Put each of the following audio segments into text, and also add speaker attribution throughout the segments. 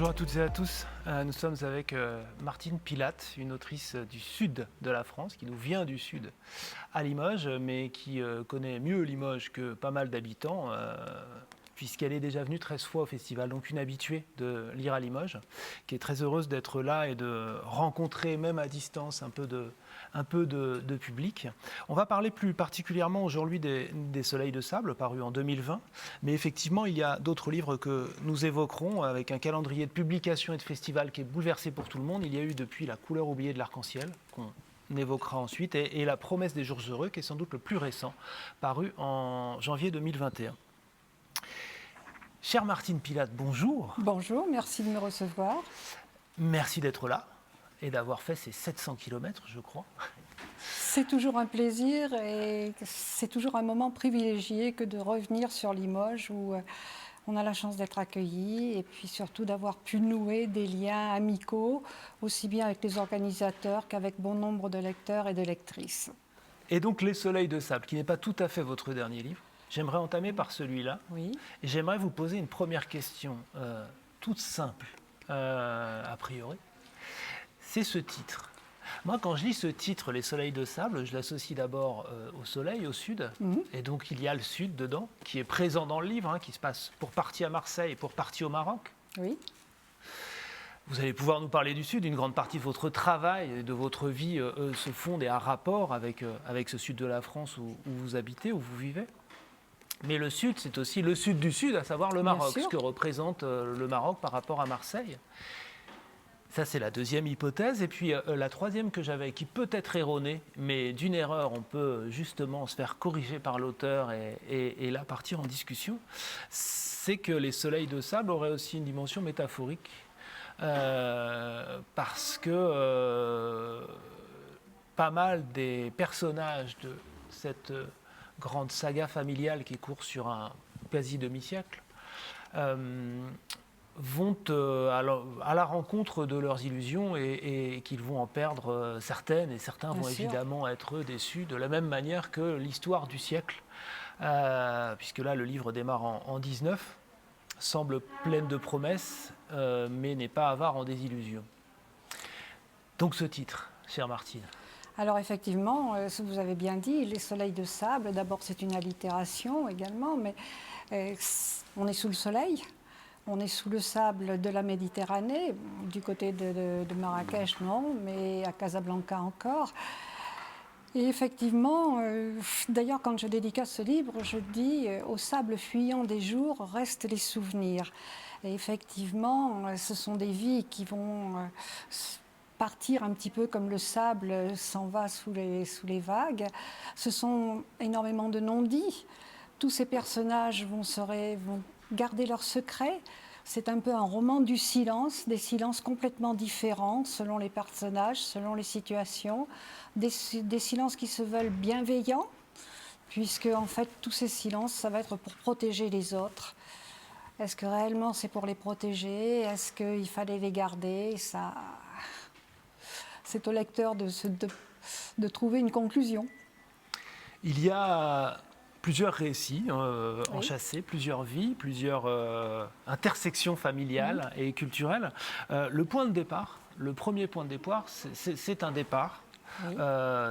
Speaker 1: Bonjour à toutes et à tous. Nous sommes avec Martine Pilatte, une autrice du sud de la France, qui nous vient du sud à Limoges, mais qui connaît mieux Limoges que pas mal d'habitants, puisqu'elle est déjà venue 13 fois au festival, donc une habituée de lire à Limoges, qui est très heureuse d'être là et de rencontrer, même à distance, un peu de public. On va parler plus particulièrement aujourd'hui des Soleils de sable, parus en 2020, mais effectivement, il y a d'autres livres que nous évoquerons, avec un calendrier de publication et de festival qui est bouleversé pour tout le monde. Il y a eu depuis La couleur oubliée de l'arc-en-ciel, qu'on évoquera ensuite, et La promesse des jours heureux, qui est sans doute le plus récent, paru en janvier 2021. Chère Martine Pilatte, bonjour.
Speaker 2: Bonjour, merci de me recevoir.
Speaker 1: Merci d'être là et d'avoir fait ces 700 km, je crois.
Speaker 2: C'est toujours un plaisir et c'est toujours un moment privilégié que de revenir sur Limoges où on a la chance d'être accueilli et puis surtout d'avoir pu nouer des liens amicaux, aussi bien avec les organisateurs qu'avec bon nombre de lecteurs et de lectrices.
Speaker 1: Et donc Les Soleils de sable, qui n'est pas tout à fait votre dernier livre. J'aimerais entamer par celui-là.
Speaker 2: Oui.
Speaker 1: Et j'aimerais vous poser une première question, toute simple, a priori. C'est ce titre. Moi, quand je lis ce titre, Les Soleils de sable, je l'associe d'abord au soleil, au sud. Et donc, il y a le sud dedans, qui est présent dans le livre, qui se passe pour partie à Marseille et pour partie au Maroc.
Speaker 2: Oui.
Speaker 1: Vous allez pouvoir nous parler du sud. Une grande partie de votre travail et de votre vie se fonde et a rapport avec ce sud de la France où vous habitez, où vous vivez. Mais le sud, c'est aussi le sud du sud, à savoir le Maroc, ce que représente le Maroc par rapport à Marseille. Ça, c'est la deuxième hypothèse. Et puis la troisième que j'avais, qui peut être erronée, mais d'une erreur, on peut justement se faire corriger par l'auteur et là partir en discussion, c'est que Les Soleils de sable auraient aussi une dimension métaphorique. Parce que pas mal des personnages de cette grande saga familiale qui court sur un quasi demi-siècle, vont à la rencontre de leurs illusions et qu'ils vont en perdre certaines, et certains vont évidemment être déçus, de la même manière que l'histoire du siècle, puisque là le livre démarre en 19, semble pleine de promesses, mais n'est pas avare en désillusions. Donc ce titre, chère Martine.
Speaker 2: Alors effectivement, vous avez bien dit, Les Soleils de sable, d'abord c'est une allitération également, mais on est sous le soleil, on est sous le sable de la Méditerranée, du côté de Marrakech non, mais à Casablanca encore. Et effectivement, d'ailleurs quand je dédicace ce livre, je dis au sable fuyant des jours restent les souvenirs. Et effectivement, ce sont des vies qui vont partir un petit peu comme le sable s'en va sous les vagues. Ce sont énormément de non-dits. Tous ces personnages vont garder leurs secrets. C'est un peu un roman du silence, des silences complètement différents selon les personnages, selon les situations, des silences qui se veulent bienveillants, puisque en fait tous ces silences, ça va être pour protéger les autres. Est-ce que réellement c'est pour les protéger? Est-ce qu'il fallait les garder? Ça, c'est au lecteur de trouver une conclusion.
Speaker 1: Il y a plusieurs récits enchâssés, plusieurs vies, plusieurs intersections familiales et culturelles. Le point de départ, le premier point de départ, c'est un départ,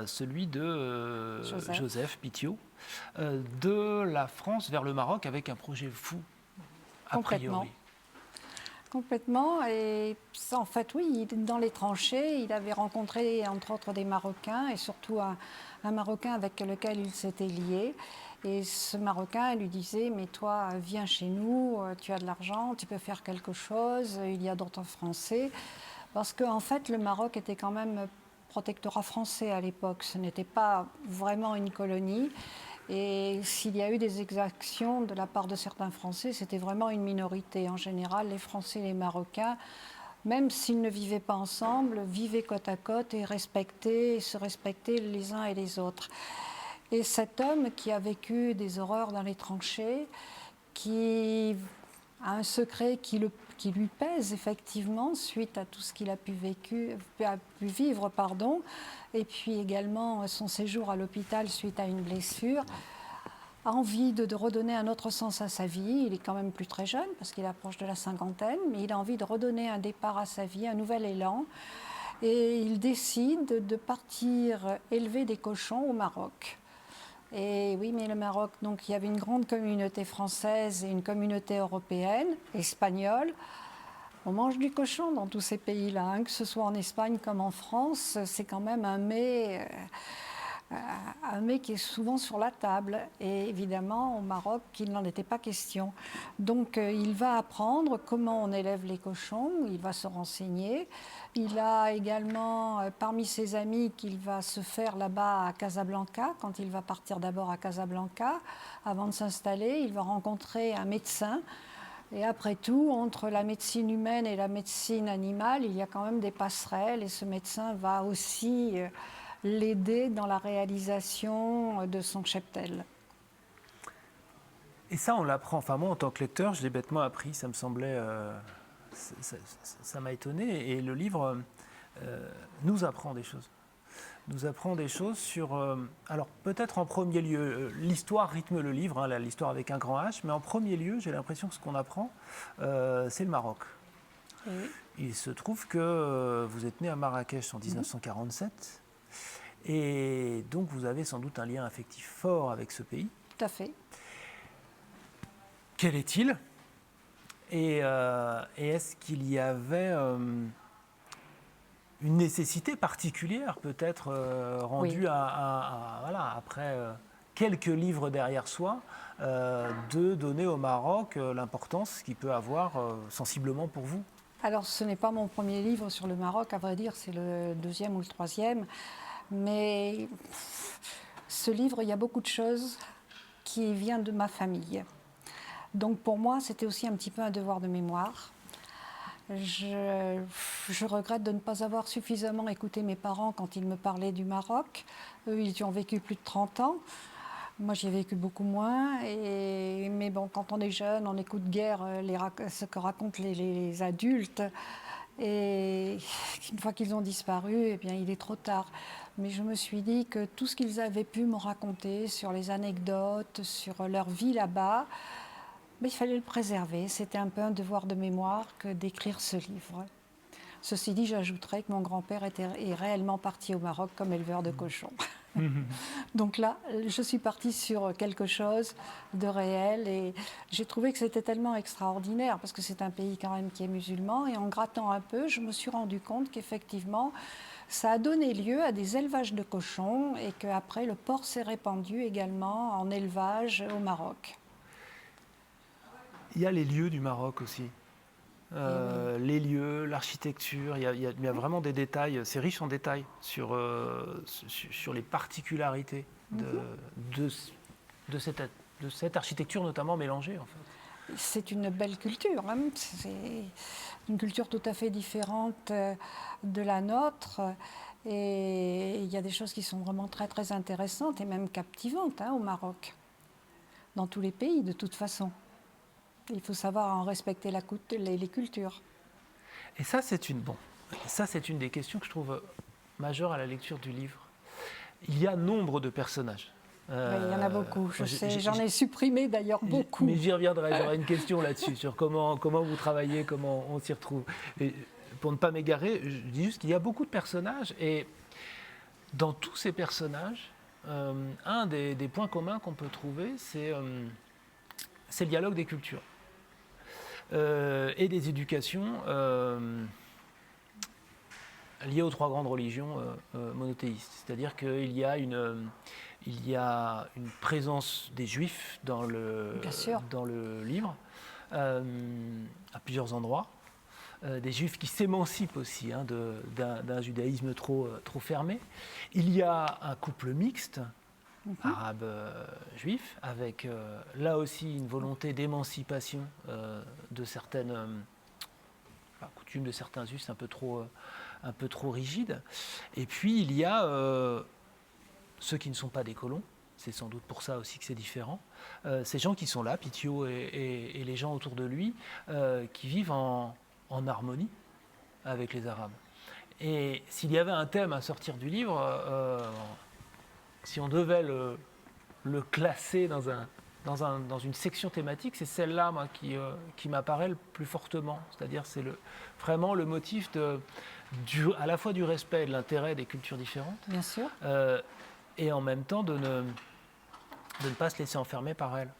Speaker 1: celui de Joseph Pitiot, de la France vers le Maroc avec un projet fou, a priori.
Speaker 2: Complètement. Et en fait, oui, dans les tranchées, il avait rencontré entre autres des Marocains et surtout un Marocain avec lequel il s'était lié. Et ce Marocain lui disait, mais toi, viens chez nous, tu as de l'argent, tu peux faire quelque chose, il y a d'autres Français. Parce qu'en fait, le Maroc était quand même protectorat français à l'époque. Ce n'était pas vraiment une colonie. Et s'il y a eu des exactions de la part de certains Français, c'était vraiment une minorité. En général, les Français et les Marocains, même s'ils ne vivaient pas ensemble, vivaient côte à côte et se respectaient les uns et les autres. Et cet homme qui a vécu des horreurs dans les tranchées, qui a un secret qui lui pèse effectivement suite à tout ce qu'il a pu vivre, et puis également son séjour à l'hôpital suite à une blessure. a envie de redonner un autre sens à sa vie. Il est quand même plus très jeune parce qu'il approche de la cinquantaine, mais il a envie de redonner un départ à sa vie, un nouvel élan. Et il décide de partir élever des cochons au Maroc. Et oui, mais le Maroc, donc il y avait une grande communauté française et une communauté européenne, espagnole. On mange du cochon dans tous ces pays-là, hein, que ce soit en Espagne comme en France. C'est quand même un mets qui est souvent sur la table. Et évidemment, au Maroc, il n'en était pas question. Donc, il va apprendre comment on élève les cochons, il va se renseigner. Il a également, parmi ses amis, qu'il va se faire là-bas à Casablanca, quand il va partir d'abord à Casablanca. Avant de s'installer, il va rencontrer un médecin. Et après tout, entre la médecine humaine et la médecine animale, il y a quand même des passerelles. Et ce médecin va aussi l'aider dans la réalisation de son cheptel.
Speaker 1: Et ça, on l'apprend. Enfin, moi, en tant que lecteur, je l'ai bêtement appris. Ça me semblait... ça m'a étonné. Et le livre nous apprend des choses. Nous apprend des choses sur... alors, peut-être en premier lieu, l'histoire rythme le livre, hein, l'histoire avec un grand H, mais en premier lieu, j'ai l'impression que ce qu'on apprend, c'est le Maroc.
Speaker 2: Oui.
Speaker 1: Il se trouve que vous êtes né à Marrakech en 1947, et donc vous avez sans doute un lien affectif fort avec ce pays.
Speaker 2: Tout à fait.
Speaker 1: Quel est-il ? Et est-ce qu'il y avait une nécessité particulière, peut-être rendue voilà, après quelques livres derrière soi, de donner au Maroc l'importance qu'il peut avoir sensiblement pour vous ?
Speaker 2: Alors, ce n'est pas mon premier livre sur le Maroc, à vrai dire, c'est le deuxième ou le troisième. Mais ce livre, il y a beaucoup de choses qui viennent de ma famille. Donc pour moi, c'était aussi un petit peu un devoir de mémoire. Je regrette de ne pas avoir suffisamment écouté mes parents quand ils me parlaient du Maroc. Eux, ils y ont vécu plus de 30 ans. Moi, j'y ai vécu beaucoup moins. Mais bon, quand on est jeune, on écoute guère ce que racontent les adultes. Et une fois qu'ils ont disparu, eh bien, il est trop tard. Mais je me suis dit que tout ce qu'ils avaient pu me raconter sur les anecdotes, sur leur vie là-bas, il fallait le préserver. C'était un peu un devoir de mémoire que d'écrire ce livre. Ceci dit, j'ajouterais que mon grand-père est réellement parti au Maroc comme éleveur de cochons. Donc là, je suis partie sur quelque chose de réel et j'ai trouvé que c'était tellement extraordinaire parce que c'est un pays quand même qui est musulman et en grattant un peu, je me suis rendu compte qu'effectivement, ça a donné lieu à des élevages de cochons et qu'après, le porc s'est répandu également en élevage au Maroc.
Speaker 1: Il y a les lieux du Maroc aussi. Les lieux, l'architecture, il y a vraiment des détails, c'est riche en détails sur les particularités de cette architecture notamment mélangée en fait.
Speaker 2: C'est une belle culture, hein. C'est une culture tout à fait différente de la nôtre et il y a des choses qui sont vraiment très très intéressantes et même captivantes au Maroc, dans tous les pays de toute façon. Il faut savoir en respecter les cultures.
Speaker 1: Et ça, c'est une des questions que je trouve majeure à la lecture du livre. Il y a nombre de personnages.
Speaker 2: Il y en a beaucoup, je sais. J'en ai supprimé d'ailleurs beaucoup.
Speaker 1: Mais j'y reviendrai, j'aurai une question là-dessus, sur comment vous travaillez, comment on s'y retrouve. Et pour ne pas m'égarer, je dis juste qu'il y a beaucoup de personnages. Et dans tous ces personnages, un des points communs qu'on peut trouver, c'est le dialogue des cultures. Et des éducations liées aux trois grandes religions monothéistes. C'est-à-dire qu'il y a une présence des Juifs dans le livre, à plusieurs endroits. Des Juifs qui s'émancipent aussi d'un judaïsme trop fermé. Il y a un couple mixte, arabe-juif, avec là aussi une volonté d'émancipation de certaines coutumes, de certains us un peu trop rigides. Et puis il y a ceux qui ne sont pas des colons, c'est sans doute pour ça aussi que c'est différent, ces gens qui sont là, Pitio et les gens autour de lui, qui vivent en harmonie avec les Arabes. Et s'il y avait un thème à sortir du livre, si on devait le classer dans une section thématique, c'est celle-là, moi, qui m'apparaît le plus fortement. C'est-à-dire, c'est vraiment le motif à la fois du respect et de l'intérêt des cultures différentes.
Speaker 2: Bien sûr.
Speaker 1: Et en même temps de ne pas se laisser enfermer par elles.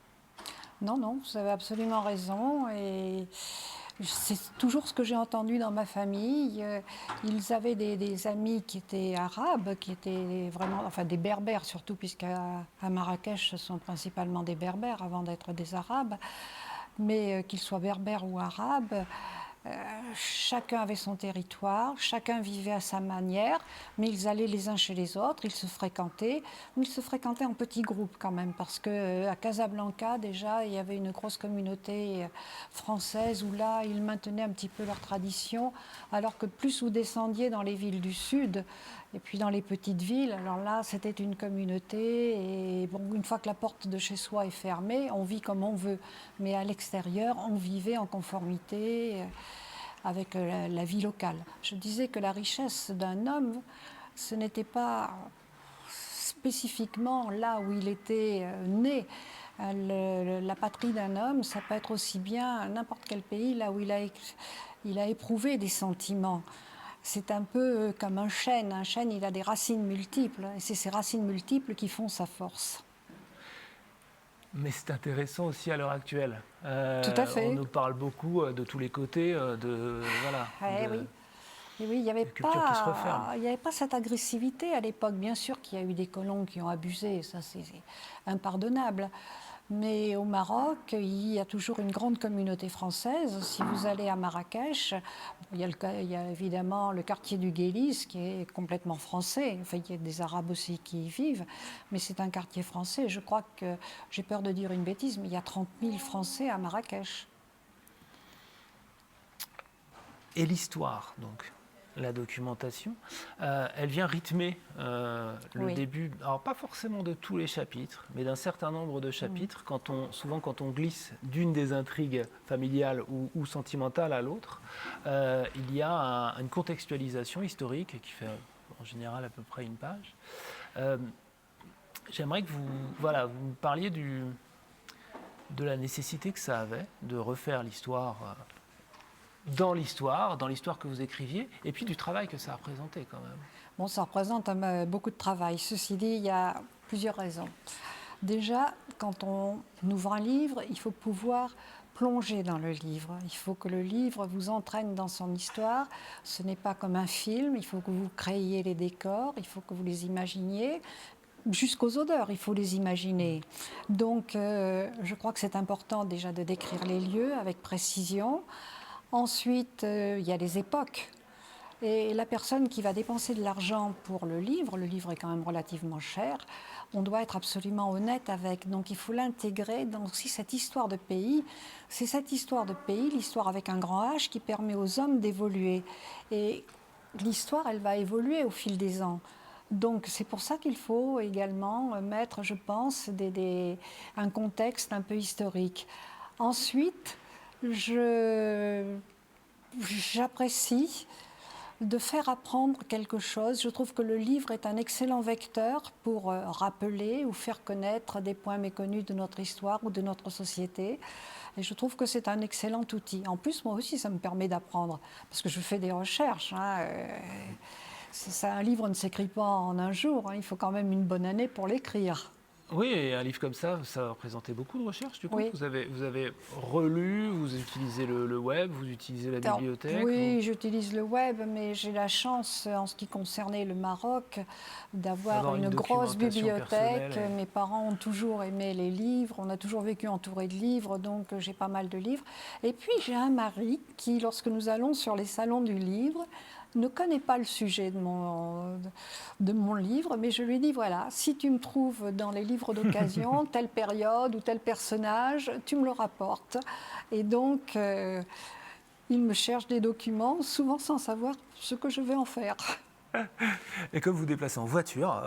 Speaker 2: Non, non, vous avez absolument raison. Et c'est toujours ce que j'ai entendu dans ma famille. Ils avaient des amis qui étaient arabes, qui étaient vraiment, enfin des berbères surtout, puisqu'à Marrakech, ce sont principalement des berbères avant d'être des arabes. Mais qu'ils soient berbères ou arabes, chacun avait son territoire, chacun vivait à sa manière, mais ils allaient les uns chez les autres, ils se fréquentaient, mais ils se fréquentaient en petits groupes quand même, parce qu'à Casablanca, déjà, il y avait une grosse communauté française où là, ils maintenaient un petit peu leur tradition, alors que plus vous descendiez dans les villes du sud, et puis dans les petites villes, alors là, c'était une communauté, et bon, une fois que la porte de chez soi est fermée, on vit comme on veut. Mais à l'extérieur, on vivait en conformité avec la vie locale. Je disais que la richesse d'un homme, ce n'était pas spécifiquement là où il était né. La patrie d'un homme, ça peut être aussi bien n'importe quel pays là où il a éprouvé des sentiments. C'est un peu comme un chêne. Un chêne, il a des racines multiples, et c'est ces racines multiples qui font sa force.
Speaker 1: Mais c'est intéressant aussi à l'heure actuelle.
Speaker 2: Tout à fait.
Speaker 1: On nous parle beaucoup de tous les côtés
Speaker 2: Oui. Et oui, il n'y avait,
Speaker 1: avait
Speaker 2: pas cette agressivité à l'époque. Bien sûr qu'il y a eu des colons qui ont abusé, ça c'est impardonnable. Mais au Maroc, il y a toujours une grande communauté française. Si vous allez à Marrakech, il y a évidemment le quartier du Guélis qui est complètement français. Enfin, il y a des Arabes aussi qui y vivent, mais c'est un quartier français. Je crois que, j'ai peur de dire une bêtise, mais il y a 30 000 Français à Marrakech.
Speaker 1: Et l'histoire, donc la documentation, elle vient rythmer le début, alors pas forcément de tous les chapitres, mais d'un certain nombre de chapitres, souvent quand on glisse d'une des intrigues familiales ou sentimentales à l'autre, il y a une contextualisation historique qui fait en général à peu près une page. J'aimerais que vous me parliez de la nécessité que ça avait de refaire l'histoire dans l'histoire que vous écriviez, et puis du travail que ça a représenté quand même.
Speaker 2: Bon, ça représente beaucoup de travail. Ceci dit, il y a plusieurs raisons. Déjà, quand on ouvre un livre, il faut pouvoir plonger dans le livre. Il faut que le livre vous entraîne dans son histoire. Ce n'est pas comme un film, il faut que vous créiez les décors, il faut que vous les imaginiez. Jusqu'aux odeurs, il faut les imaginer. Donc, je crois que c'est important déjà de décrire les lieux avec précision. Ensuite, il y a les époques. Et la personne qui va dépenser de l'argent pour le livre est quand même relativement cher, on doit être absolument honnête avec. Donc il faut l'intégrer dans aussi cette histoire de pays. C'est cette histoire de pays, l'histoire avec un grand H, qui permet aux hommes d'évoluer. Et l'histoire, elle va évoluer au fil des ans. Donc c'est pour ça qu'il faut également mettre, je pense, un contexte un peu historique. Ensuite, j'apprécie de faire apprendre quelque chose. Je trouve que le livre est un excellent vecteur pour rappeler ou faire connaître des points méconnus de notre histoire ou de notre société. Et je trouve que c'est un excellent outil. En plus, moi aussi, ça me permet d'apprendre, parce que je fais des recherches. Un livre ne s'écrit pas en un jour. Il faut quand même une bonne année pour l'écrire.
Speaker 1: Oui, et un livre comme ça représentait beaucoup de recherches, du coup.
Speaker 2: Oui.
Speaker 1: Vous avez relu, vous utilisez le web, vous utilisez la bibliothèque.
Speaker 2: Oui, j'utilise le web, mais j'ai la chance, en ce qui concernait le Maroc, d'avoir une grosse bibliothèque. Mes parents ont toujours aimé les livres, on a toujours vécu entouré de livres, donc j'ai pas mal de livres. Et puis j'ai un mari qui, lorsque nous allons sur les salons du livre, ne connaît pas le sujet de mon livre, mais je lui dis, voilà, si tu me trouves dans les livres d'occasion, telle période ou tel personnage, tu me le rapportes. Et donc, il me cherche des documents, souvent sans savoir ce que je vais en faire.
Speaker 1: Et comme vous déplacez en voiture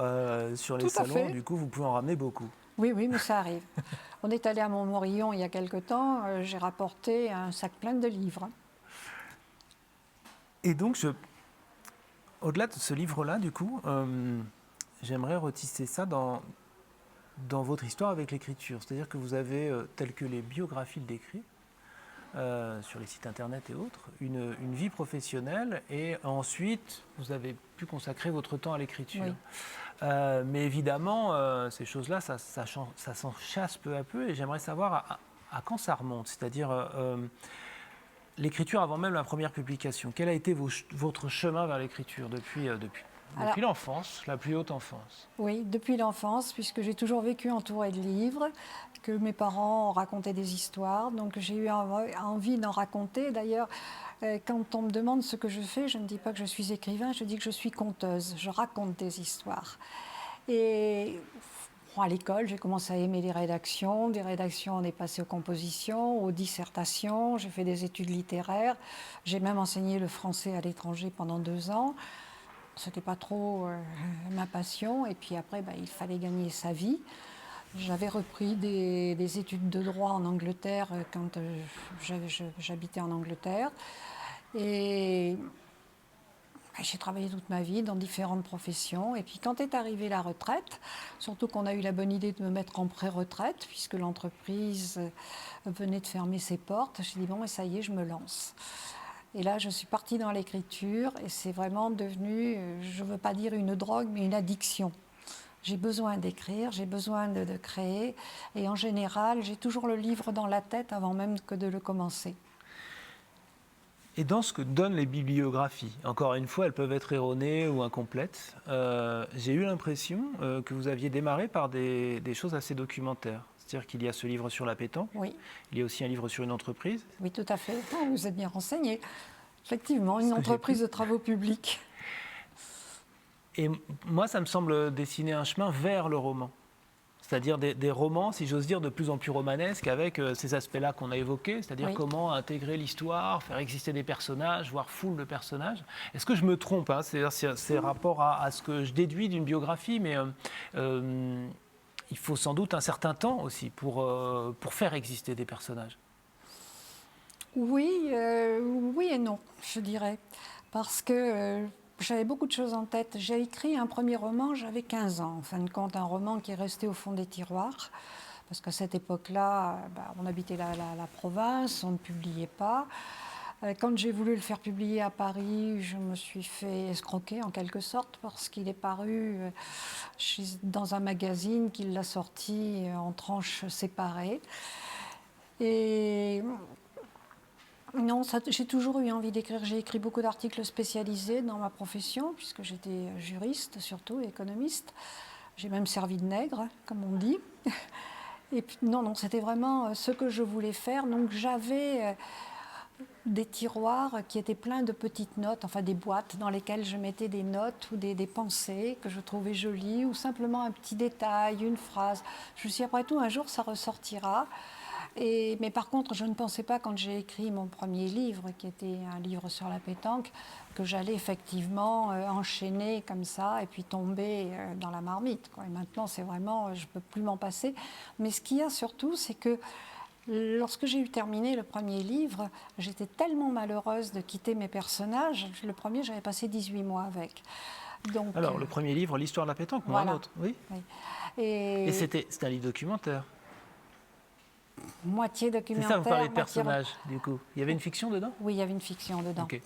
Speaker 1: sur les salons, du coup, vous pouvez en ramener beaucoup.
Speaker 2: Oui, mais ça arrive. On est allé à Montmorillon il y a quelque temps, j'ai rapporté un sac plein de livres.
Speaker 1: Et donc, au-delà de ce livre-là, du coup, j'aimerais retisser ça dans dans votre histoire avec l'écriture. C'est-à-dire que vous avez, telles que les biographies le décrivent, sur les sites internet et autres, une vie professionnelle et ensuite vous avez pu consacrer votre temps à l'écriture.
Speaker 2: Oui.
Speaker 1: Mais évidemment, ces choses-là, ça s'enchasse peu à peu et j'aimerais savoir à quand ça remonte, c'est-à-dire l'écriture avant même la première publication. Quel a été votre chemin vers l'écriture depuis l'enfance, la plus haute enfance?
Speaker 2: Oui, depuis l'enfance, puisque j'ai toujours vécu entourée de livres, que mes parents racontaient des histoires, donc j'ai eu envie d'en raconter. D'ailleurs, quand on me demande ce que je fais, je ne dis pas que je suis écrivain, je dis que je suis conteuse, je raconte des histoires. Et à l'école, j'ai commencé à aimer les rédactions. Des rédactions, on est passé aux compositions, aux dissertations. J'ai fait des études littéraires. J'ai même enseigné le français à l'étranger pendant 2 ans. C'était pas trop ma passion. Et puis après, il fallait gagner sa vie. J'avais repris des études de droit en Angleterre quand j'habitais en Angleterre. Et j'ai travaillé toute ma vie dans différentes professions. Et puis quand est arrivée la retraite, surtout qu'on a eu la bonne idée de me mettre en pré-retraite, puisque l'entreprise venait de fermer ses portes, j'ai dit bon, mais ça y est, je me lance. Et là, je suis partie dans l'écriture et c'est vraiment devenu, je ne veux pas dire une drogue, mais une addiction. J'ai besoin d'écrire, j'ai besoin de créer. Et en général, j'ai toujours le livre dans la tête avant même que de le commencer.
Speaker 1: Et dans ce que donnent les bibliographies, encore une fois, elles peuvent être erronées ou incomplètes, j'ai eu l'impression que vous aviez démarré par des choses assez documentaires. C'est-à-dire qu'il y a ce livre sur la pétanque,
Speaker 2: oui.
Speaker 1: Il y a aussi un livre sur une entreprise.
Speaker 2: Oui, tout à fait. Oh, vous êtes bien renseigné. Effectivement, une entreprise de travaux publics.
Speaker 1: Et moi, ça me semble dessiner un chemin vers le roman. C'est-à-dire des romans, si j'ose dire, de plus en plus romanesques avec ces aspects-là qu'on a évoqués, c'est-à-dire
Speaker 2: oui.
Speaker 1: comment intégrer l'histoire, faire exister des personnages, voire foule de personnages. Est-ce que je me trompe, hein? C'est rapport à ce que je déduis d'une biographie, mais il faut sans doute un certain temps aussi pour faire exister des personnages.
Speaker 2: Oui, oui et non, je dirais. Parce que j'avais beaucoup de choses en tête. J'ai écrit un premier roman, j'avais 15 ans. En fin de compte, un roman qui est resté au fond des tiroirs. Parce qu'à cette époque-là, on habitait la province, on ne publiait pas. Quand j'ai voulu le faire publier à Paris, je me suis fait escroquer en quelque sorte parce qu'il est paru dans un magazine qui l'a sorti en tranches séparées. Et non, j'ai toujours eu envie d'écrire. J'ai écrit beaucoup d'articles spécialisés dans ma profession, puisque j'étais juriste surtout, économiste. J'ai même servi de nègre, comme on dit. Et puis, non, c'était vraiment ce que je voulais faire. Donc j'avais des tiroirs qui étaient pleins de petites notes, enfin des boîtes dans lesquelles je mettais des notes ou des pensées que je trouvais jolies, ou simplement un petit détail, une phrase. Je me suis dit, après tout, un jour, ça ressortira. Mais par contre, je ne pensais pas, quand j'ai écrit mon premier livre, qui était un livre sur la pétanque, que j'allais effectivement enchaîner comme ça et puis tomber dans la marmite, quoi. Et maintenant, c'est vraiment, je ne peux plus m'en passer. Mais ce qu'il y a surtout, c'est que lorsque j'ai eu terminé le premier livre, j'étais tellement malheureuse de quitter mes personnages. Le premier, j'avais passé 18 mois avec. Donc,
Speaker 1: alors, le premier livre, L'histoire de la pétanque, moi,
Speaker 2: voilà.
Speaker 1: un autre, oui.
Speaker 2: Oui.
Speaker 1: Et c'était un livre documentaire.
Speaker 2: Moitié documentaire.
Speaker 1: C'est ça, vous parlez de personnages, du coup. Il y avait une fiction dedans?
Speaker 2: Oui, il y avait une fiction dedans.
Speaker 1: Okay.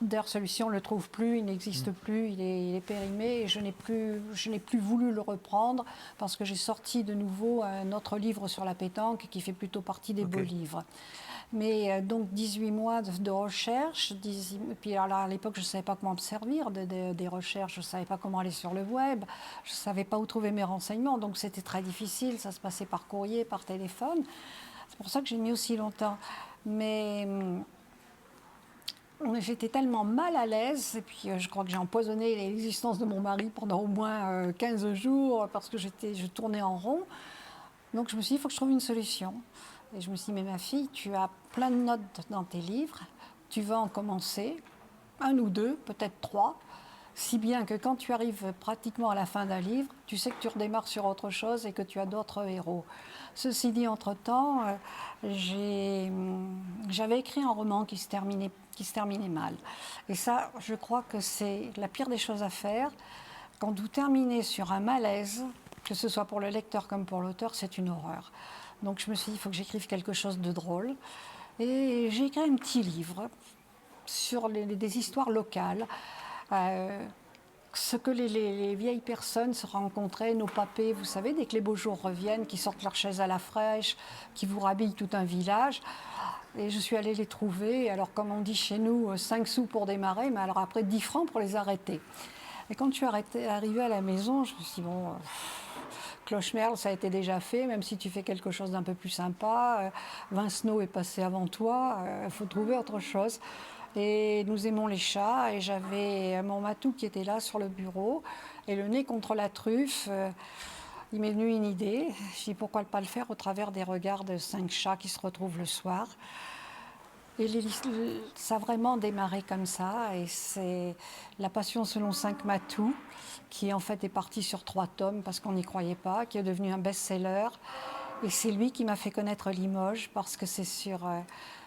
Speaker 2: D'ailleurs, celui-ci, on ne le trouve plus, il n'existe plus, il est périmé et je n'ai plus voulu le reprendre parce que j'ai sorti de nouveau un autre livre sur la pétanque qui fait plutôt partie des beaux livres. Mais donc 18 mois de recherche, puis alors, à l'époque je ne savais pas comment me servir des recherches, je ne savais pas comment aller sur le web, je ne savais pas où trouver mes renseignements, donc c'était très difficile, ça se passait par courrier, par téléphone. C'est pour ça que j'ai mis aussi longtemps. Mais j'étais tellement mal à l'aise, et puis je crois que j'ai empoisonné l'existence de mon mari pendant au moins 15 jours parce que je tournais en rond. Donc je me suis dit, il faut que je trouve une solution. Et je me suis dit, mais ma fille, tu as plein de notes dans tes livres, tu vas en commencer, 1 ou 2, peut-être 3, si bien que quand tu arrives pratiquement à la fin d'un livre, tu sais que tu redémarres sur autre chose et que tu as d'autres héros. Ceci dit, entre-temps, j'avais écrit un roman qui se terminait mal. Et ça, je crois que c'est la pire des choses à faire. Quand vous terminez sur un malaise, que ce soit pour le lecteur comme pour l'auteur, c'est une horreur. Donc je me suis dit, il faut que j'écrive quelque chose de drôle. Et j'ai écrit un petit livre sur des histoires locales, ce que les vieilles personnes se rencontraient, nos papés, vous savez, dès que les beaux jours reviennent, qui sortent leur chaise à la fraîche, qui vous rhabillent tout un village. Et je suis allée les trouver. Alors, comme on dit chez nous, 5 sous pour démarrer, mais alors après 10 francs pour les arrêter. Et quand je suis arrivée à la maison, je me suis dit, bon, Clochemerle, ça a été déjà fait, même si tu fais quelque chose d'un peu plus sympa. Vincenot est passé avant toi, il faut trouver autre chose. Et nous aimons les chats, et j'avais mon matou qui était là sur le bureau, et le nez contre la truffe. Il m'est venu une idée. Je me suis dit, pourquoi pas le faire au travers des regards de 5 chats qui se retrouvent le soir. Et ça a vraiment démarré comme ça, et c'est La Passion selon 5 matous, qui en fait est parti sur 3 tomes parce qu'on n'y croyait pas, qui est devenu un best-seller. Et c'est lui qui m'a fait connaître Limoges, parce que c'est sur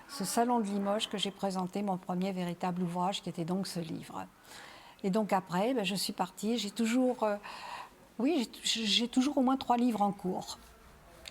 Speaker 2: ce salon de Limoges que j'ai présenté mon premier véritable ouvrage, qui était donc ce livre. Et donc après, je suis partie, j'ai toujours au moins 3 livres en cours.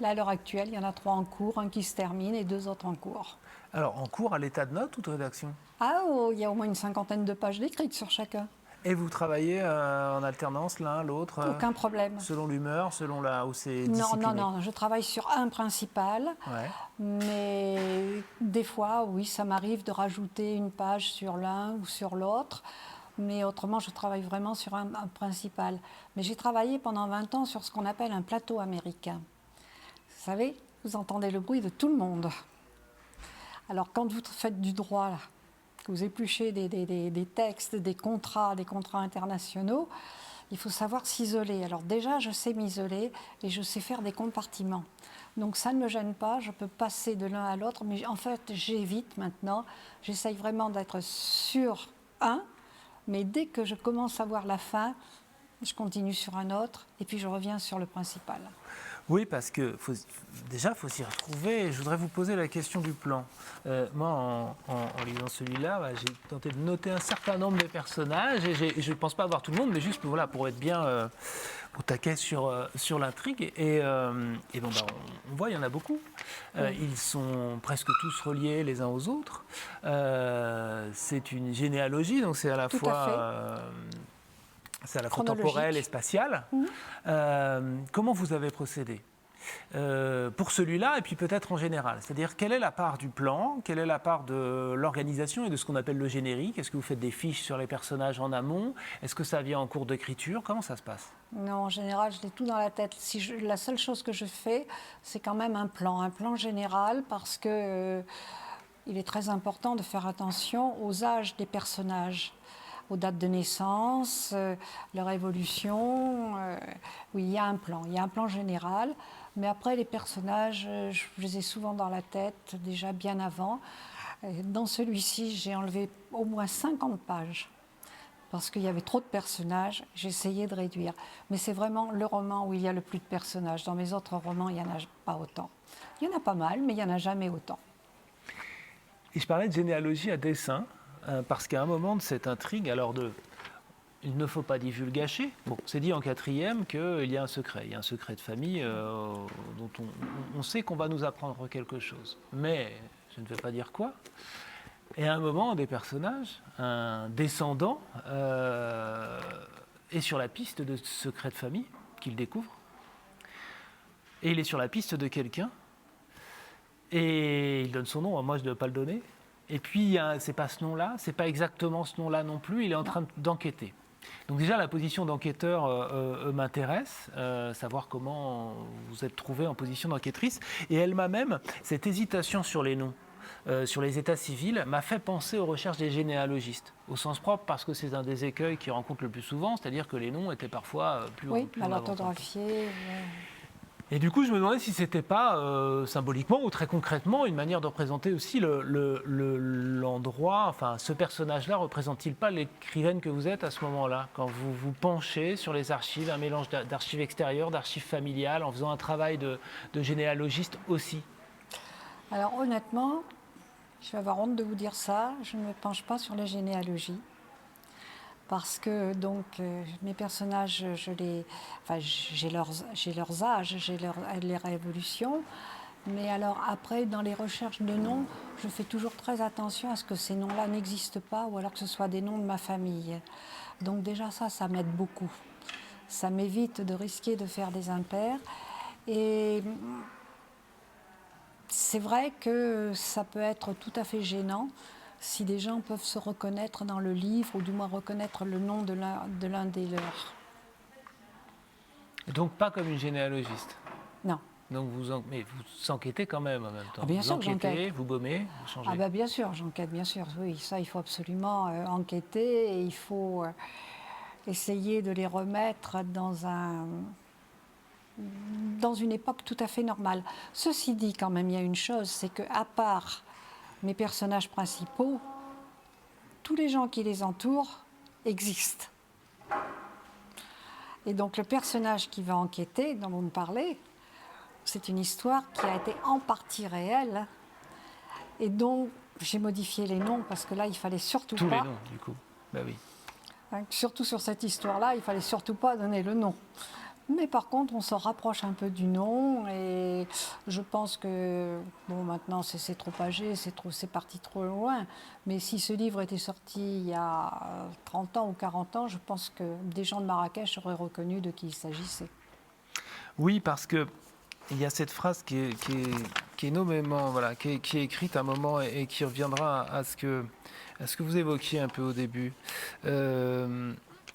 Speaker 2: Là, à l'heure actuelle, il y en a 3 en cours, un qui se termine et 2 autres en cours.
Speaker 1: Alors, en cours à l'état de note ou de rédaction?
Speaker 2: Il y a au moins une 50aine de pages d'écrites sur chacun.
Speaker 1: Et vous travaillez en alternance l'un, l'autre?
Speaker 2: Aucun problème.
Speaker 1: Selon l'humeur, selon là où c'est
Speaker 2: Non,
Speaker 1: discipliné?
Speaker 2: non, je travaille sur un principal,
Speaker 1: Ouais.
Speaker 2: mais des fois, oui, ça m'arrive de rajouter une page sur l'un ou sur l'autre, mais autrement, je travaille vraiment sur un principal. Mais j'ai travaillé pendant 20 ans sur ce qu'on appelle un plateau américain. Vous savez, vous entendez le bruit de tout le monde. Alors, quand vous faites du droit, là, que vous épluchez des textes, des contrats internationaux, il faut savoir s'isoler. Alors déjà, je sais m'isoler et je sais faire des compartiments. Donc ça ne me gêne pas, je peux passer de l'un à l'autre, mais en fait, j'évite maintenant. J'essaye vraiment d'être sur un, mais dès que je commence à voir la fin, je continue sur un autre et puis je reviens sur le principal.
Speaker 1: Oui, parce que déjà, il faut s'y retrouver. Je voudrais vous poser la question du plan. Moi, en lisant celui-là, j'ai tenté de noter un certain nombre de personnages, et je ne pense pas avoir tout le monde, mais juste voilà, pour être bien au taquet sur l'intrigue. On voit, il y en a beaucoup. Ils sont presque tous reliés les uns aux autres. C'est une généalogie, donc c'est à la fois... C'est à la fois temporel et spatial. Comment vous avez procédé pour celui-là et puis peut-être en général? C'est-à-dire, quelle est la part du plan, quelle est la part de l'organisation et de ce qu'on appelle le générique? Est-ce que vous faites des fiches sur les personnages en amont? Est-ce que ça vient en cours d'écriture? Comment ça se passe?
Speaker 2: Non, en général, je l'ai tout dans la tête. La seule chose que je fais, c'est quand même un plan général, parce que il est très important de faire attention aux âges des personnages, aux dates de naissance, leur évolution. Oui, il y a un plan général. Mais après, les personnages, je les ai souvent dans la tête, déjà bien avant. Dans celui-ci, j'ai enlevé au moins 50 pages, parce qu'il y avait trop de personnages. J'ai essayé de réduire. Mais c'est vraiment le roman où il y a le plus de personnages. Dans mes autres romans, il n'y en a pas autant. Il y en a pas mal, mais il n'y en a jamais autant.
Speaker 1: Et je parlais de généalogie à dessein, parce qu'à un moment de cette intrigue, il ne faut pas divulgacher. Bon, c'est dit en 4e qu'il y a un secret. Il y a un secret de famille dont on sait qu'on va nous apprendre quelque chose. Mais je ne vais pas dire quoi. Et à un moment, des personnages, un descendant, est sur la piste de ce secret de famille qu'il découvre. Et il est sur la piste de quelqu'un. Et il donne son nom. Moi, je ne dois pas le donner. Et puis, c'est pas ce nom-là, c'est pas exactement ce nom-là non plus, il est en train d'enquêter. Donc déjà, la position d'enquêteur m'intéresse, savoir comment vous êtes trouvée en position d'enquêtrice. Et elle m'a même, cette hésitation sur les noms, sur les états civils, m'a fait penser aux recherches des généalogistes, au sens propre, parce que c'est un des écueils qu'ils rencontrent le plus souvent, c'est-à-dire que les noms étaient parfois plus
Speaker 2: mal orthographiés.
Speaker 1: Et du coup, je me demandais si ce n'était pas symboliquement ou très concrètement une manière de représenter aussi l'endroit, enfin ce personnage-là représente-t-il pas l'écrivaine que vous êtes à ce moment-là, quand vous vous penchez sur les archives, un mélange d'archives extérieures, d'archives familiales, en faisant un travail de généalogiste aussi?
Speaker 2: Alors honnêtement, je vais avoir honte de vous dire ça, je ne me penche pas sur les généalogies. parce que donc mes personnages, j'ai leurs âges, leur évolution. Mais alors après, dans les recherches de noms, je fais toujours très attention à ce que ces noms-là n'existent pas ou alors que ce soit des noms de ma famille. Donc déjà ça m'aide beaucoup. Ça m'évite de risquer de faire des impairs. Et c'est vrai que ça peut être tout à fait gênant si des gens peuvent se reconnaître dans le livre ou du moins reconnaître le nom de l'un des leurs.
Speaker 1: Donc pas comme une généalogiste.
Speaker 2: Non.
Speaker 1: Donc mais vous enquêtez quand même en même temps.
Speaker 2: Ah, bien
Speaker 1: vous
Speaker 2: sûr que
Speaker 1: enquêtez,
Speaker 2: j'enquête.
Speaker 1: vous gommez, vous changez.
Speaker 2: Ah ben bien sûr, j'enquête, bien sûr. Oui, ça, il faut absolument enquêter et il faut essayer de les remettre dans une époque tout à fait normale. Ceci dit, quand même, il y a une chose, c'est qu'à part mes personnages principaux, tous les gens qui les entourent existent. Et donc le personnage qui va enquêter, dont vous me parlez, c'est une histoire qui a été en partie réelle et dont j'ai modifié les noms parce que là, il fallait surtout
Speaker 1: Tous
Speaker 2: pas...
Speaker 1: les noms, du coup. Ben oui.
Speaker 2: Surtout sur cette histoire-là, il fallait surtout pas donner le nom. Mais par contre, on se rapproche un peu du nom et je pense que, bon, maintenant c'est trop âgé, c'est parti trop loin, mais si ce livre était sorti il y a 30 ans ou 40 ans, je pense que des gens de Marrakech auraient reconnu de qui il s'agissait.
Speaker 1: Oui, parce que il y a cette phrase qui est nommément, voilà, qui est écrite à un moment et qui reviendra à ce que vous évoquiez un peu au début.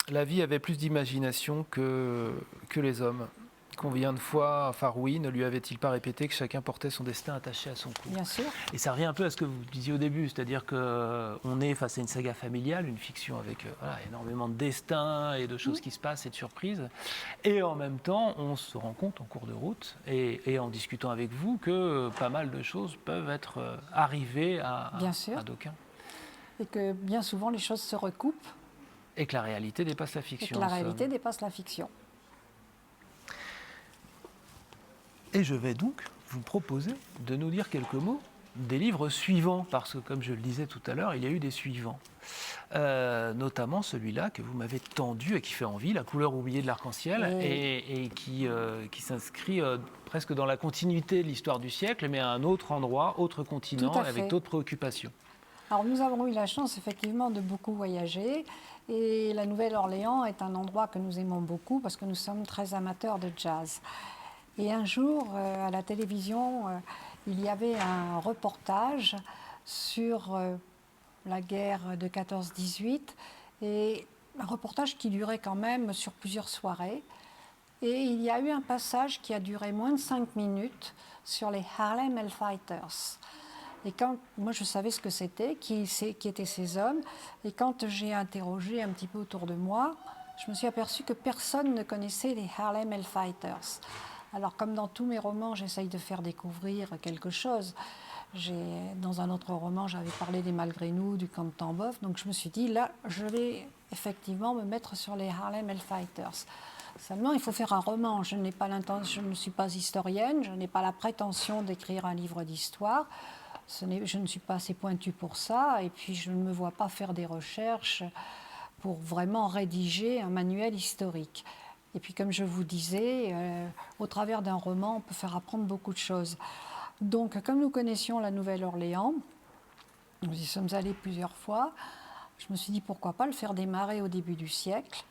Speaker 1: La vie avait plus d'imagination que les hommes. Combien de fois Faroui ne lui avait-il pas répété que chacun portait son destin attaché à son cou?
Speaker 2: Bien sûr.
Speaker 1: Et ça revient un peu à ce que vous disiez au début, c'est-à-dire qu'on est face à une saga familiale, une fiction avec énormément de destins et de choses qui se passent et de surprises. Et en même temps, on se rend compte en cours de route et en discutant avec vous que pas mal de choses peuvent être arrivées à d'aucuns.
Speaker 2: Et que bien souvent les choses se recoupent.
Speaker 1: Et que la réalité dépasse la fiction.
Speaker 2: Et que la réalité dépasse la fiction.
Speaker 1: Et je vais donc vous proposer de nous dire quelques mots des livres suivants, parce que comme je le disais tout à l'heure, il y a eu des suivants. Notamment celui-là que vous m'avez tendu et qui fait envie, La couleur oubliée de l'arc-en-ciel, et qui s'inscrit presque dans la continuité de l'histoire du siècle, mais à un autre endroit, autre continent, avec d'autres préoccupations.
Speaker 2: Alors nous avons eu la chance effectivement de beaucoup voyager, et la Nouvelle-Orléans est un endroit que nous aimons beaucoup parce que nous sommes très amateurs de jazz. Et un jour, à la télévision, il y avait un reportage sur la guerre de 14-18, et un reportage qui durait quand même sur plusieurs soirées. Et il y a eu un passage qui a duré moins de 5 minutes sur les Harlem Hellfighters. Et quand moi je savais ce que c'était, qui étaient ces hommes, et quand j'ai interrogé un petit peu autour de moi, je me suis aperçue que personne ne connaissait les Harlem Hellfighters. Alors, comme dans tous mes romans, j'essaye de faire découvrir quelque chose. Dans un autre roman, j'avais parlé des Malgré nous, du camp de Tambov. Donc, je me suis dit, là, je vais effectivement me mettre sur les Harlem Hellfighters. Seulement, il faut faire un roman. Je ne suis pas historienne, je n'ai pas la prétention d'écrire un livre d'histoire. Je ne suis pas assez pointue pour ça. Et puis, je ne me vois pas faire des recherches pour vraiment rédiger un manuel historique. Et puis, comme je vous disais, au travers d'un roman, on peut faire apprendre beaucoup de choses. Donc, comme nous connaissions la Nouvelle-Orléans, nous y sommes allés plusieurs fois, je me suis dit pourquoi pas le faire démarrer au début du siècle,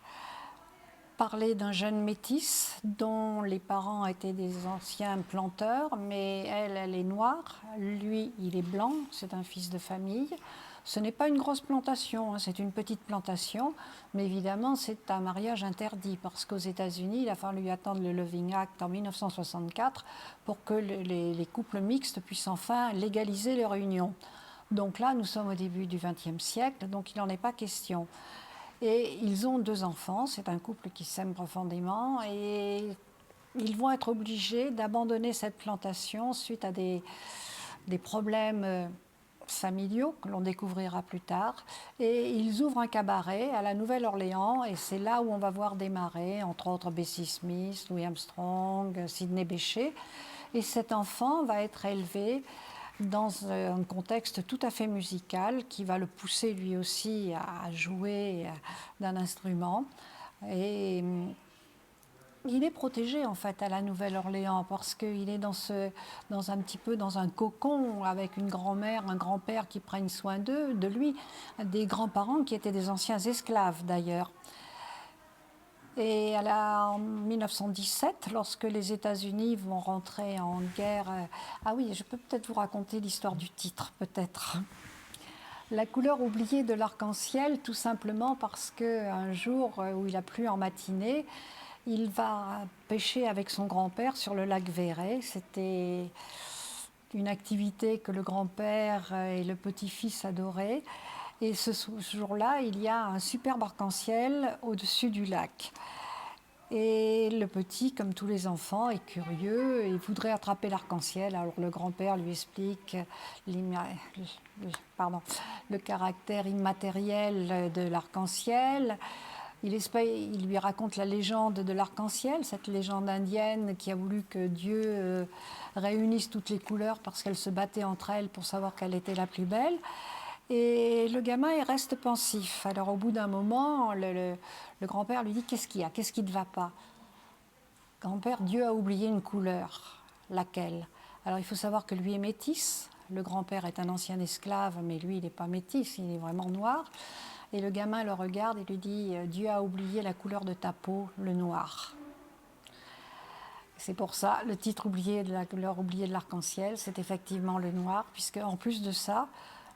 Speaker 2: parler d'un jeune métis dont les parents étaient des anciens planteurs, mais elle est noire, lui, il est blanc, c'est un fils de famille. Ce n'est pas une grosse plantation, c'est une petite plantation, mais évidemment c'est un mariage interdit parce qu'aux États-Unis, il a fallu attendre le Loving Act en 1964 pour que les couples mixtes puissent enfin légaliser leur union. Donc là, nous sommes au début du XXe siècle, donc il n'en est pas question. Et ils ont 2 enfants, c'est un couple qui s'aime profondément et ils vont être obligés d'abandonner cette plantation suite à des problèmes familiaux que l'on découvrira plus tard, et ils ouvrent un cabaret à la Nouvelle-Orléans et c'est là où on va voir démarrer entre autres Bessie Smith, Louis Armstrong, Sidney Bechet, et cet enfant va être élevé dans un contexte tout à fait musical qui va le pousser lui aussi à jouer d'un instrument. Et il est protégé en fait à la Nouvelle-Orléans parce qu'il est dans un petit peu dans un cocon avec une grand-mère, un grand-père qui prennent soin de lui, des grands-parents qui étaient des anciens esclaves d'ailleurs. Et en 1917, lorsque les États-Unis vont rentrer en guerre, ah oui, je peux peut-être vous raconter l'histoire du titre, peut-être. La couleur oubliée de l'arc-en-ciel, tout simplement parce qu'un jour où il a plu en matinée, il va pêcher avec son grand-père sur le lac Véret. C'était une activité que le grand-père et le petit-fils adoraient. Et ce jour-là, il y a un superbe arc-en-ciel au-dessus du lac. Et le petit, comme tous les enfants, est curieux et voudrait attraper l'arc-en-ciel. Alors le grand-père lui explique le caractère immatériel de l'arc-en-ciel. Il lui raconte la légende de l'arc-en-ciel, cette légende indienne qui a voulu que Dieu réunisse toutes les couleurs parce qu'elles se battaient entre elles pour savoir quelle était la plus belle. Et le gamin, il reste pensif. Alors au bout d'un moment, le grand-père lui dit « Qu'est-ce qu'il y a? Qu'est-ce qui ne va pas ?» Grand-père, Dieu a oublié une couleur. Laquelle? Alors il faut savoir que lui est métis. Le grand-père est un ancien esclave, mais lui, il n'est pas métis, il est vraiment noir. Et le gamin le regarde et lui dit « Dieu a oublié la couleur de ta peau, le noir. » C'est pour ça, le titre oublié de la couleur oubliée de l'arc-en-ciel, c'est effectivement le noir, puisque en plus de ça,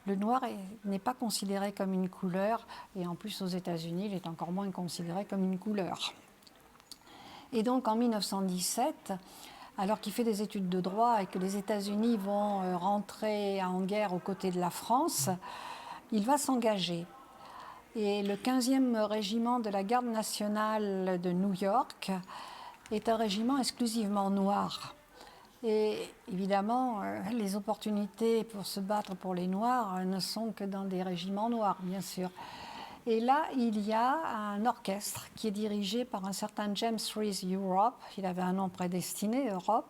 Speaker 2: le noir n'est pas considéré comme une couleur, et en plus aux États-Unis, il est encore moins considéré comme une couleur. Et donc en 1917, alors qu'il fait des études de droit et que les États-Unis vont rentrer en guerre aux côtés de la France, il va s'engager. Et le 15e régiment de la Garde nationale de New York est un régiment exclusivement noir. Et évidemment, les opportunités pour se battre pour les Noirs ne sont que dans des régiments noirs, bien sûr. Et là, il y a un orchestre qui est dirigé par un certain James Reese Europe. Il avait un nom prédestiné, Europe.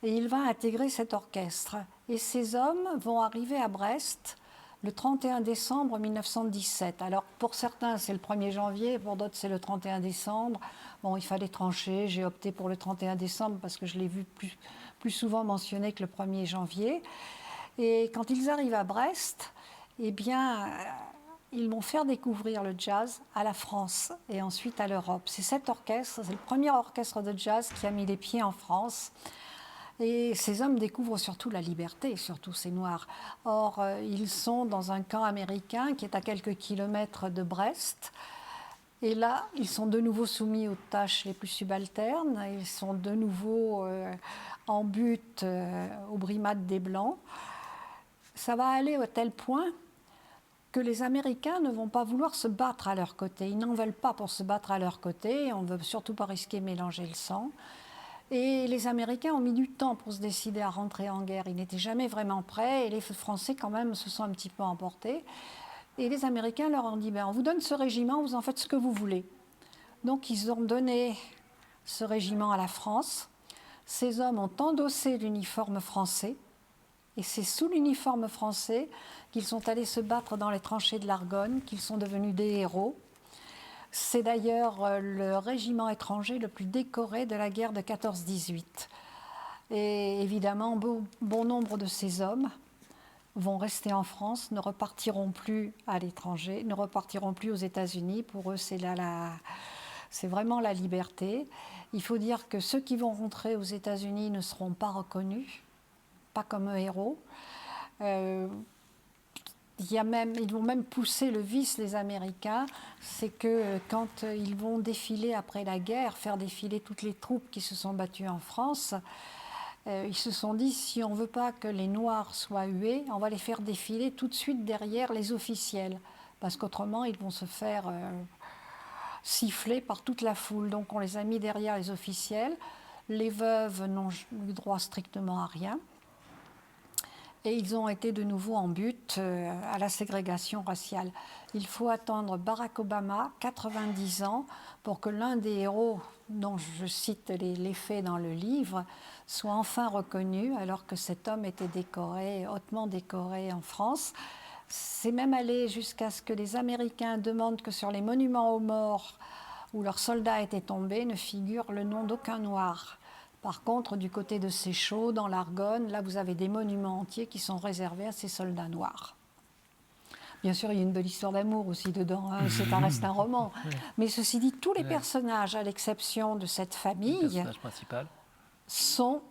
Speaker 2: Et il va intégrer cet orchestre. Et ces hommes vont arriver à Brest le 31 décembre 1917. Alors, pour certains, c'est le 1er janvier, pour d'autres, c'est le 31 décembre. Bon, il fallait trancher. J'ai opté pour le 31 décembre parce que je l'ai vu plus souvent mentionné que le 1er janvier. Et quand ils arrivent à Brest, eh bien, ils vont faire découvrir le jazz à la France et ensuite à l'Europe. C'est cet orchestre, c'est le premier orchestre de jazz qui a mis les pieds en France. Et ces hommes découvrent surtout la liberté, surtout ces Noirs. Or, ils sont dans un camp américain qui est à quelques kilomètres de Brest. Et là, ils sont de nouveau soumis aux tâches les plus subalternes. Ils sont de nouveau en butte aux brimades des Blancs. Ça va aller à tel point que les Américains ne vont pas vouloir se battre à leur côté. Ils n'en veulent pas pour se battre à leur côté. On ne veut surtout pas risquer de mélanger le sang. Et les Américains ont mis du temps pour se décider à rentrer en guerre. Ils n'étaient jamais vraiment prêts et les Français, quand même, se sont un petit peu emportés. Et les Américains leur ont dit on vous donne ce régiment, vous en faites ce que vous voulez. Donc ils ont donné ce régiment à la France. Ces hommes ont endossé l'uniforme français. Et c'est sous l'uniforme français qu'ils sont allés se battre dans les tranchées de l'Argonne, qu'ils sont devenus des héros. C'est d'ailleurs le régiment étranger le plus décoré de la guerre de 14-18. Et évidemment, bon nombre de ces hommes vont rester en France, ne repartiront plus à l'étranger, ne repartiront plus aux États-Unis. Pour eux, c'est vraiment la liberté. Il faut dire que ceux qui vont rentrer aux États-Unis ne seront pas reconnus, pas comme héros. Ils vont même pousser le vice, les Américains, c'est que quand ils vont défiler après la guerre, faire défiler toutes les troupes qui se sont battues en France, ils se sont dit, si on ne veut pas que les Noirs soient hués, on va les faire défiler tout de suite derrière les officiels, parce qu'autrement, ils vont se faire siffler par toute la foule. Donc on les a mis derrière les officiels. Les veuves n'ont eu droit strictement à rien. et ils ont été de nouveau en butte à la ségrégation raciale. Il faut attendre Barack Obama, 90 ans, pour que l'un des héros, dont je cite les faits dans le livre, soit enfin reconnu, alors que cet homme était décoré, hautement décoré en France. C'est même allé jusqu'à ce que les Américains demandent que sur les monuments aux morts où leurs soldats étaient tombés ne figure le nom d'aucun noir. Par contre, du côté de Séchault, dans l'Argonne, là, vous avez des monuments entiers qui sont réservés à ces soldats noirs. Bien sûr, il y a une belle histoire d'amour aussi dedans, hein, reste un roman. Mais ceci dit, tous les personnages, à l'exception de cette famille,
Speaker 1: le personnage principal,
Speaker 2: sont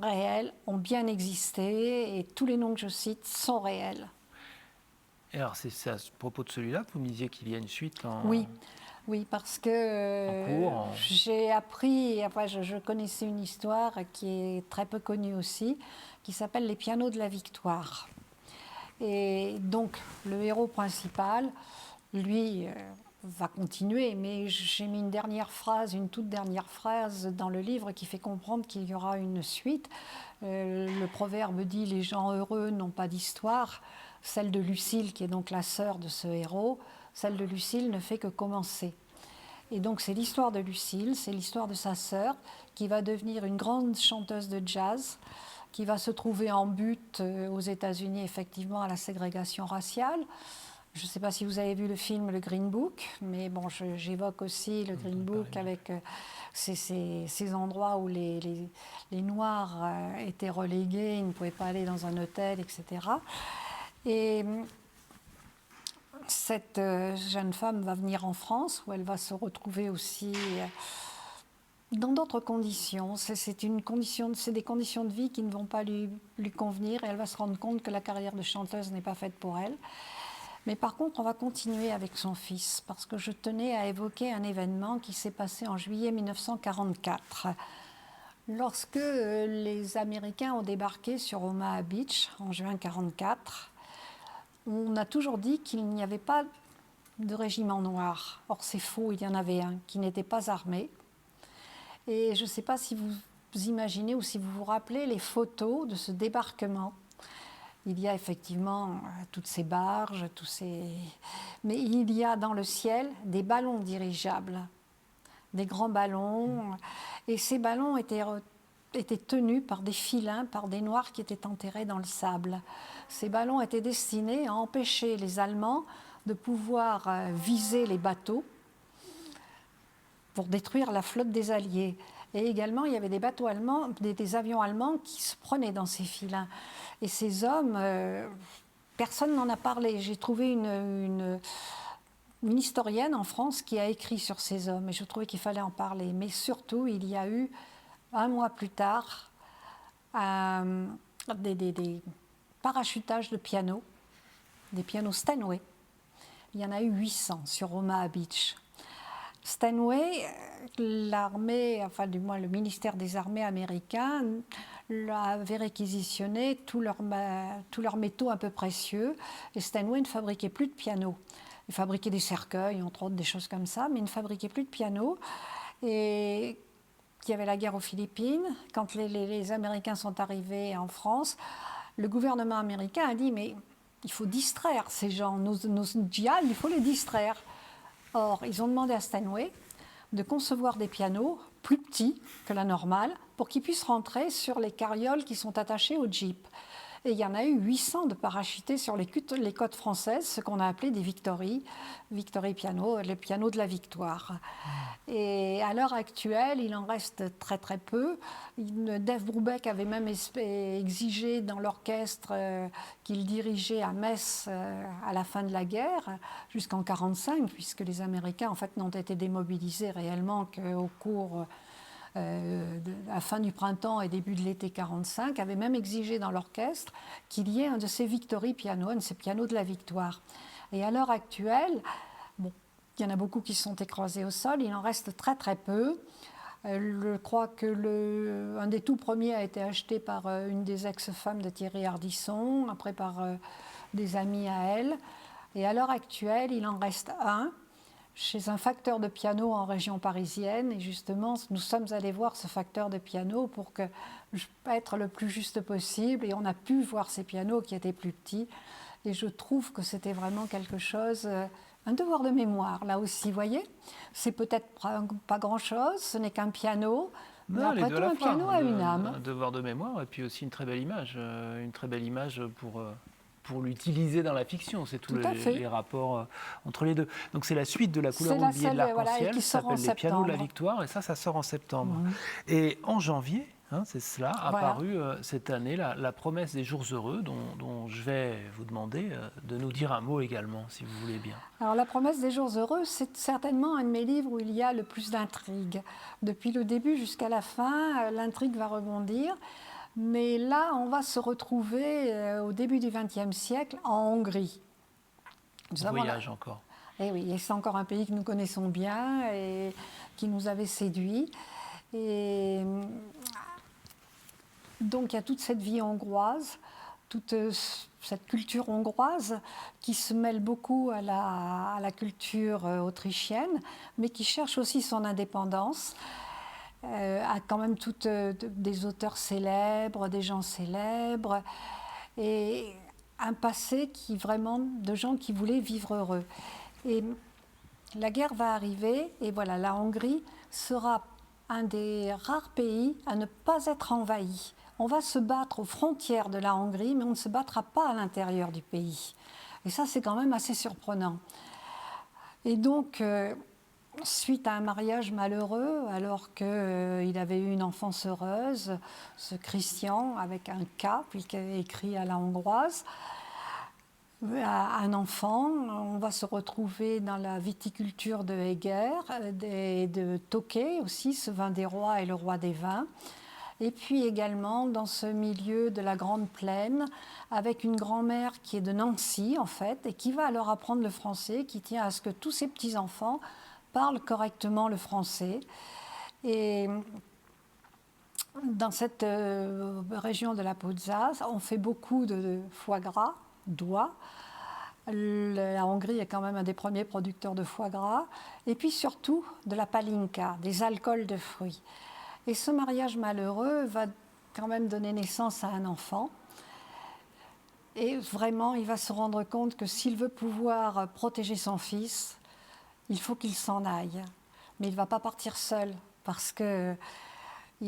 Speaker 2: réels, ont bien existé, et tous les noms que je cite sont réels.
Speaker 1: Et alors, c'est à propos de celui-là que vous me disiez qu'il y a une suite en...
Speaker 2: Oui, parce que j'ai appris, enfin, je connaissais une histoire qui est très peu connue aussi, qui s'appelle Les pianos de la victoire. Et donc, le héros principal, lui, va continuer, mais j'ai mis une toute dernière phrase dans le livre qui fait comprendre qu'il y aura une suite. Le proverbe dit « Les gens heureux n'ont pas d'histoire ». Celle de Lucille, qui est donc la sœur de ce héros, celle de Lucille ne fait que commencer. Et donc c'est l'histoire de Lucille, c'est l'histoire de sa sœur, qui va devenir une grande chanteuse de jazz, qui va se trouver en butte aux États-Unis, effectivement, à la ségrégation raciale. Je ne sais pas si vous avez vu le film Le Green Book, mais bon, j'évoque aussi le Green Book avec ces endroits où les Noirs étaient relégués, ils ne pouvaient pas aller dans un hôtel, etc. Et cette jeune femme va venir en France, où elle va se retrouver aussi dans d'autres conditions. C'est des conditions de vie qui ne vont pas lui convenir, et elle va se rendre compte que la carrière de chanteuse n'est pas faite pour elle. Mais par contre, on va continuer avec son fils, parce que je tenais à évoquer un événement qui s'est passé en juillet 1944. Lorsque les Américains ont débarqué sur Omaha Beach en juin 1944, on a toujours dit qu'il n'y avait pas de régiment noir. Or, c'est faux, il y en avait un qui n'était pas armé. Et je ne sais pas si vous imaginez ou si vous vous rappelez les photos de ce débarquement. Il y a effectivement toutes ces barges, mais il y a dans le ciel des ballons dirigeables, des grands ballons. Et ces ballons étaient tenus par des filins, par des Noirs qui étaient enterrés dans le sable. Ces ballons étaient destinés à empêcher les Allemands de pouvoir viser les bateaux pour détruire la flotte des Alliés. Et également, il y avait des bateaux allemands, des avions allemands qui se prenaient dans ces filins. Et ces hommes, personne n'en a parlé. J'ai trouvé une historienne en France qui a écrit sur ces hommes, et je trouvais qu'il fallait en parler. Mais surtout, il y a eu, un mois plus tard, des parachutages de pianos, des pianos Steinway. Il y en a eu 800 sur Omaha Beach. Steinway, l'armée, enfin du moins le ministère des Armées américain, avait réquisitionné tous leurs métaux un peu précieux, et Steinway ne fabriquait plus de pianos. Il fabriquait des cercueils, entre autres, des choses comme ça, mais il ne fabriquait plus de pianos. Et il y avait la guerre aux Philippines. Quand les Américains sont arrivés en France, le gouvernement américain a dit « mais il faut distraire ces gens, nos djihad, il faut les distraire ». Or, ils ont demandé à Steinway de concevoir des pianos plus petits que la normale pour qu'ils puissent rentrer sur les carrioles qui sont attachées au Jeep. Et il y en a eu 800 de parachutés sur les côtes françaises, ce qu'on a appelé des Victory pianos, les pianos de la victoire. Et à l'heure actuelle, il en reste très très peu. Dave Brubeck avait même exigé dans l'orchestre qu'il dirigeait à Metz à la fin de la guerre, jusqu'en 1945, puisque les Américains en fait n'ont été démobilisés réellement qu'au cours à la fin du printemps et début de l'été 1945, avait même exigé dans l'orchestre qu'il y ait un de ces Victory pianos, un de ces pianos de la victoire. Et à l'heure actuelle, bon, il y en a beaucoup qui sont écrasés au sol, il en reste très très peu. Je crois que un des tout premiers a été acheté par une des ex-femmes de Thierry Ardisson, après par des amis à elle. Et à l'heure actuelle, il en reste un chez un facteur de piano en région parisienne. Et justement, nous sommes allés voir ce facteur de piano pour être le plus juste possible. Et on a pu voir ces pianos qui étaient plus petits. Et je trouve que c'était vraiment quelque chose, un devoir de mémoire. Là aussi, vous voyez, c'est peut-être pas grand-chose, ce n'est qu'un piano. Mais
Speaker 1: Non, les
Speaker 2: après
Speaker 1: deux
Speaker 2: tout,
Speaker 1: à la
Speaker 2: un
Speaker 1: fois.
Speaker 2: piano a une âme.
Speaker 1: Un devoir de mémoire et puis aussi une très belle image pour l'utiliser dans la fiction. C'est tous
Speaker 2: Tout à fait.
Speaker 1: les rapports entre les deux. Donc c'est la suite de La couleur
Speaker 2: C'est
Speaker 1: oubliée de
Speaker 2: voilà, et
Speaker 1: l'arc-en-ciel,
Speaker 2: qui
Speaker 1: ça
Speaker 2: sort en
Speaker 1: s'appelle Les pianos de la
Speaker 2: septembre.
Speaker 1: victoire, et ça sort en septembre.
Speaker 2: Mhm.
Speaker 1: Et en janvier, c'est cela, a
Speaker 2: Voilà.
Speaker 1: paru cette année la promesse des jours heureux, dont je vais vous demander de nous dire un mot également, si vous voulez bien.
Speaker 2: Alors, La promesse des jours heureux, c'est certainement un de mes livres où il y a le plus d'intrigue. Depuis le début jusqu'à la fin, l'intrigue va rebondir. Mais là, on va se retrouver au début du XXe siècle en Hongrie.
Speaker 1: Voyage encore.
Speaker 2: Et oui, et c'est encore un pays que nous connaissons bien et qui nous avait séduits. Et donc il y a toute cette vie hongroise, toute cette culture hongroise qui se mêle beaucoup à la culture autrichienne, mais qui cherche aussi son indépendance. A quand même des auteurs célèbres, des gens célèbres, et un passé de gens qui voulaient vivre heureux. Et la guerre va arriver, et voilà, la Hongrie sera un des rares pays à ne pas être envahi. On va se battre aux frontières de la Hongrie, mais on ne se battra pas à l'intérieur du pays. Et ça, c'est quand même assez surprenant. Et donc, suite à un mariage malheureux, alors qu'il avait eu une enfance heureuse, ce Christian, avec un K, puis écrit à la hongroise, un enfant, on va se retrouver dans la viticulture de Eger, de Tokay aussi, ce vin des rois et le roi des vins. Et puis également dans ce milieu de la Grande Plaine, avec une grand-mère qui est de Nancy en fait, et qui va leur apprendre le français, qui tient à ce que tous ses petits-enfants parlent correctement le français. Et dans cette région de la Pozza, on fait beaucoup de foie gras, d'oie. La Hongrie est quand même un des premiers producteurs de foie gras. Et puis surtout de la palinka, des alcools de fruits. Et ce mariage malheureux va quand même donner naissance à un enfant. Et vraiment, il va se rendre compte que s'il veut pouvoir protéger son fils, il faut qu'il s'en aille. Mais il ne va pas partir seul, parce qu'il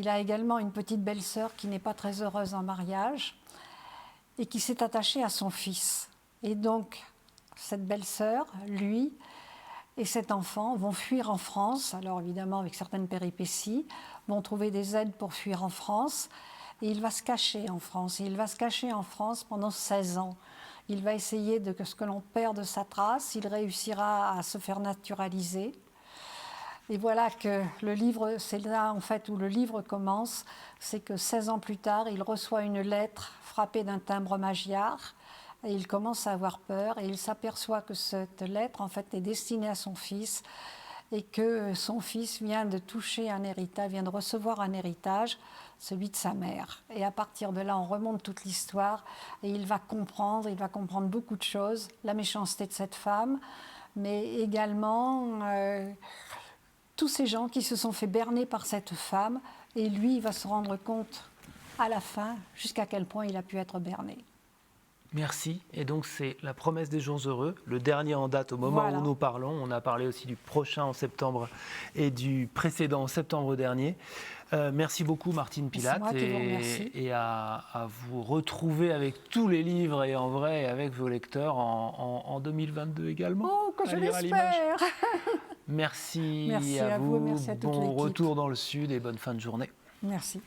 Speaker 2: a également une petite belle-sœur qui n'est pas très heureuse en mariage et qui s'est attachée à son fils. Et donc, cette belle-sœur, lui et cet enfant vont fuir en France, alors évidemment avec certaines péripéties, vont trouver des aides pour fuir en France, et il va se cacher en France. Et il va se cacher en France pendant 16 ans. Il va essayer que ce que l'on perde sa trace, il réussira à se faire naturaliser. Et voilà que le livre, c'est là en fait où le livre commence, c'est que 16 ans plus tard, il reçoit une lettre frappée d'un timbre magyar, et il commence à avoir peur, et il s'aperçoit que cette lettre en fait est destinée à son fils, et que son fils vient de toucher un héritage, vient de recevoir un héritage, celui de sa mère. Et à partir de là, on remonte toute l'histoire, et il va comprendre beaucoup de choses, la méchanceté de cette femme, mais également tous ces gens qui se sont fait berner par cette femme, et lui, il va se rendre compte à la fin jusqu'à quel point il a pu être berné.
Speaker 1: Merci. Et donc, c'est La promesse des jours heureux, le dernier en date au moment où nous parlons. On a parlé aussi du prochain en septembre et du précédent en septembre dernier. Merci beaucoup, Martine Pilatte. Et à vous retrouver avec tous les livres et en vrai avec vos lecteurs en 2022 également.
Speaker 2: Oh, que je l'espère.
Speaker 1: Merci
Speaker 2: à vous et merci à toute l'équipe.
Speaker 1: Bon retour dans le Sud et bonne fin de journée.
Speaker 2: Merci.